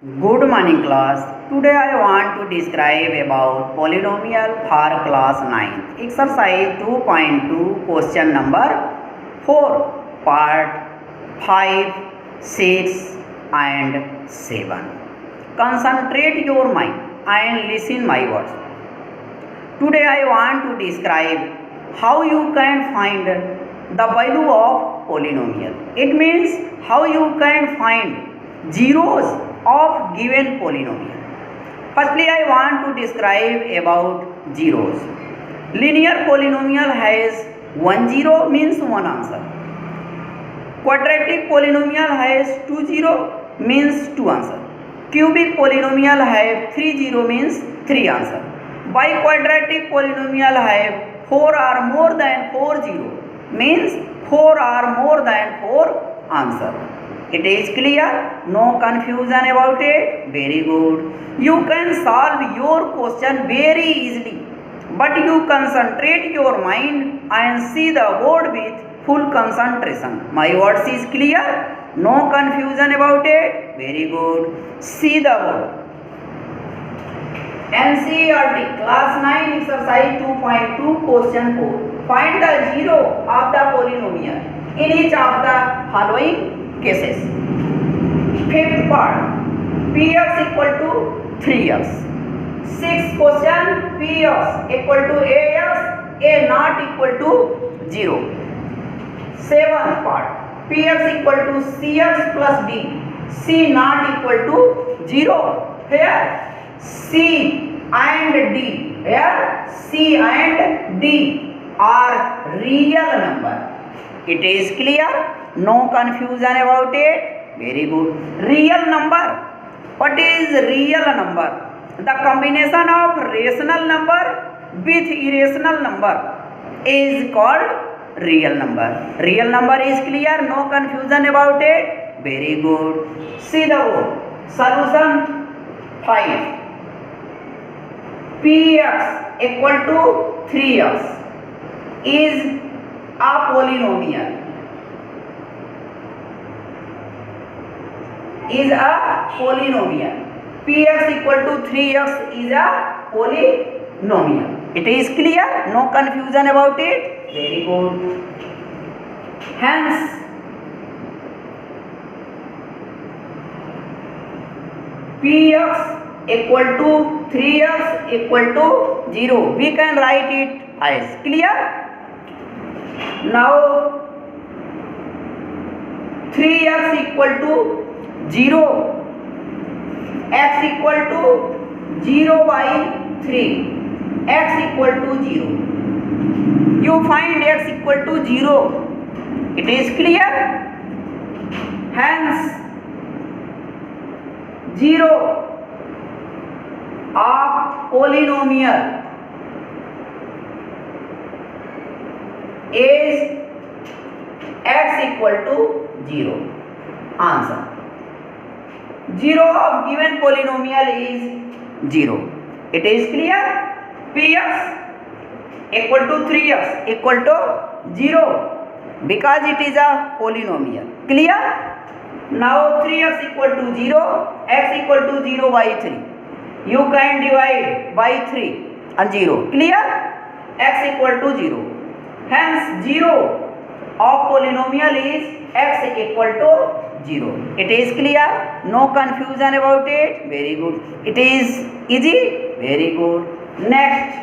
Good morning class. Today I want to describe about polynomial for class 9th. Exercise 2.2 question number 4 part 5, 6 and 7. Concentrate your mind and listen my words. Today I want to describe how you can find the value of polynomial. It means how you can find zeros of given polynomial. Firstly, I want to describe about zeros. Linear polynomial has one zero means one answer. Quadratic polynomial has 2 means 2 answer. Cubic polynomial have 3 means 3 answer. Biquadratic polynomial have 4 or more than 4 means 4 or more than 4 answer. It is clear? No confusion about it? Very good. You can solve your question very easily, but you concentrate your mind and see the board with full concentration. My words is clear? No confusion about it? Very good. See the board. NCERT class 9 exercise 2.2 question 4. Find the zero of the polynomial in each of the following cases. Fifth part, px equal to 3x. Sixth question, px equal to ax, a not equal to 0. Seventh part, px equal to cx plus d, c not equal to 0. Here C and D, here C and D are real number. It is clear? No confusion about it? Very good. Real number. What is real number? The combination of rational number with irrational number is called real number. Real number is clear? No confusion about it? Very good. See the board. Solution 5. Px equal to 3x is a polynomial. Is a polynomial. Px equal to 3x is a polynomial. It is clear? No confusion about it? Very good. Hence, Px equal to 3x equal to 0. We can write it as clear. Now 3x equal to 0. X equal to 0 by 3. X equal to 0. You find x equal to 0. It is clear. Hence 0 of polynomial is x equal to 0. Answer. 0 of given polynomial is 0. It is clear? Px equal to 3x equal to 0 because it is a polynomial. Clear? Now 3x equal to 0, x equal to 0 by 3. You can divide by 3 and 0. Clear? X equal to 0. Hence 0 of polynomial is x equal to 0. It is clear? No confusion about it? Very good. It is easy? Very good. Next,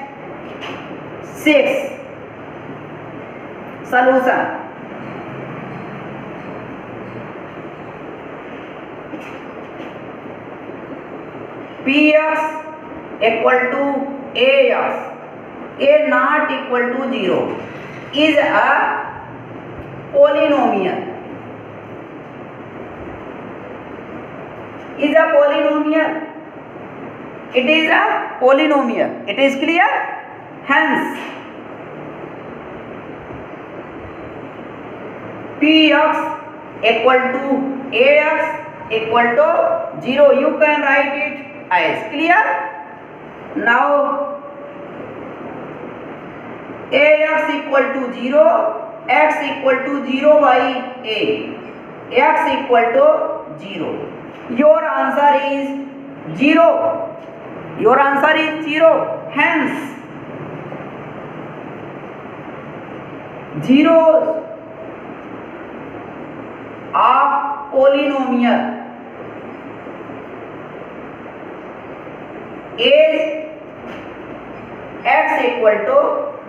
6. Solution. Px equal to ax, a not equal to 0 is a polynomial. Is a polynomial. It is a polynomial. It is clear? Hence, Px equal to ax equal to 0. You can write it as clear. Now ax equal to 0, x equal to 0 by a, x equal to 0. Your answer is 0. Your answer is 0. Hence, zeros of polynomial is x equal to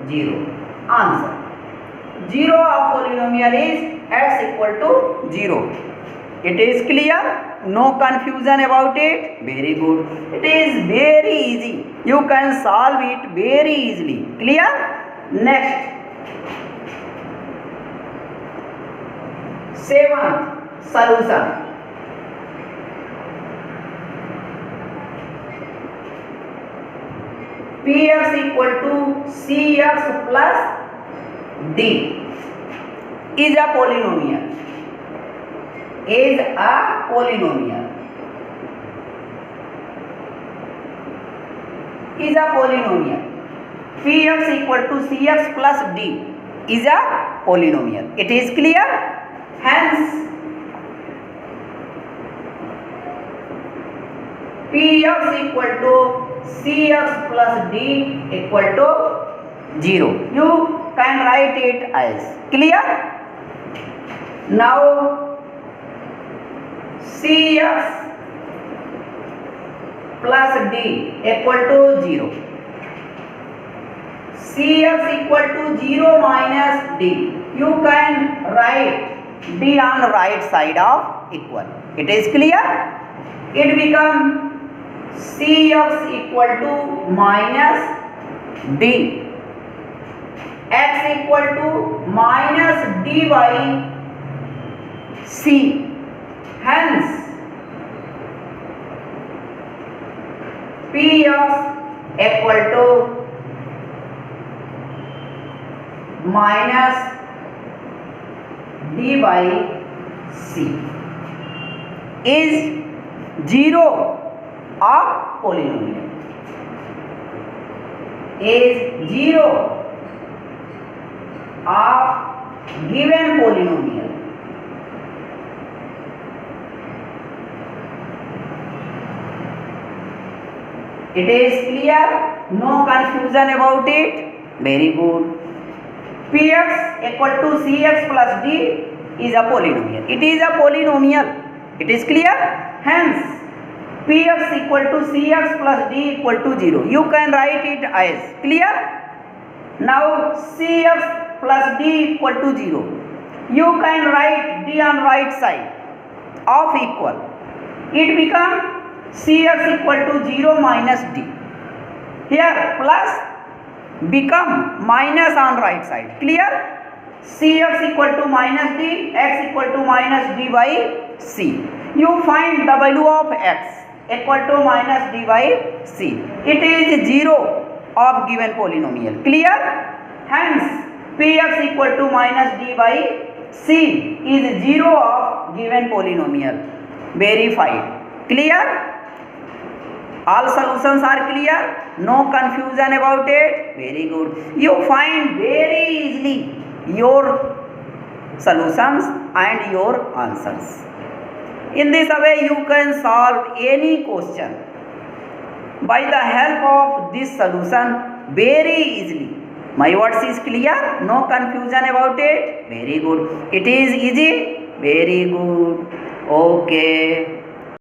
0. Answer. 0 of polynomial is x equal to 0. It is clear? No confusion about it? Very good. It is very easy. You can solve it very easily. Clear? Next. 7th solution. Px equal to Cx plus D is a polynomial. Is a polynomial. Is a polynomial. Px equal to Cx plus D is a polynomial. It is clear? Hence, Px equal to Cx plus D equal to 0. You can write it as clear. Now Cx plus D equal to 0. Cx equal to 0 minus D. You can write D on the right side of equal. It is clear? It becomes Cx equal to minus D. X equal to minus D by C. Hence, Px equal to minus D by C is 0 of polynomial. Is 0 of given polynomial. It is clear? No confusion about it? Very good. Px equal to Cx plus D is a polynomial. It is a polynomial. It is clear? Hence, Px equal to Cx plus D equal to 0. You can write it as clear? Now Cx plus D equal to 0. You can write D on right side of equal. It becomes Cx equal to 0 minus D. Here plus become minus on right side. Clear? Cx equal to minus D, x equal to minus D by C. You find the value of x equal to minus D by C. It is 0 of given polynomial. Clear? Hence, Px equal to minus D by C is 0 of given polynomial. Verified. Clear? All solutions are clear? No confusion about it? Very good. You find very easily your solutions and your answers. In this way, you can solve any question by the help of this solution very easily. My words is clear? No confusion about it? Very good. It is easy? Very good. Okay.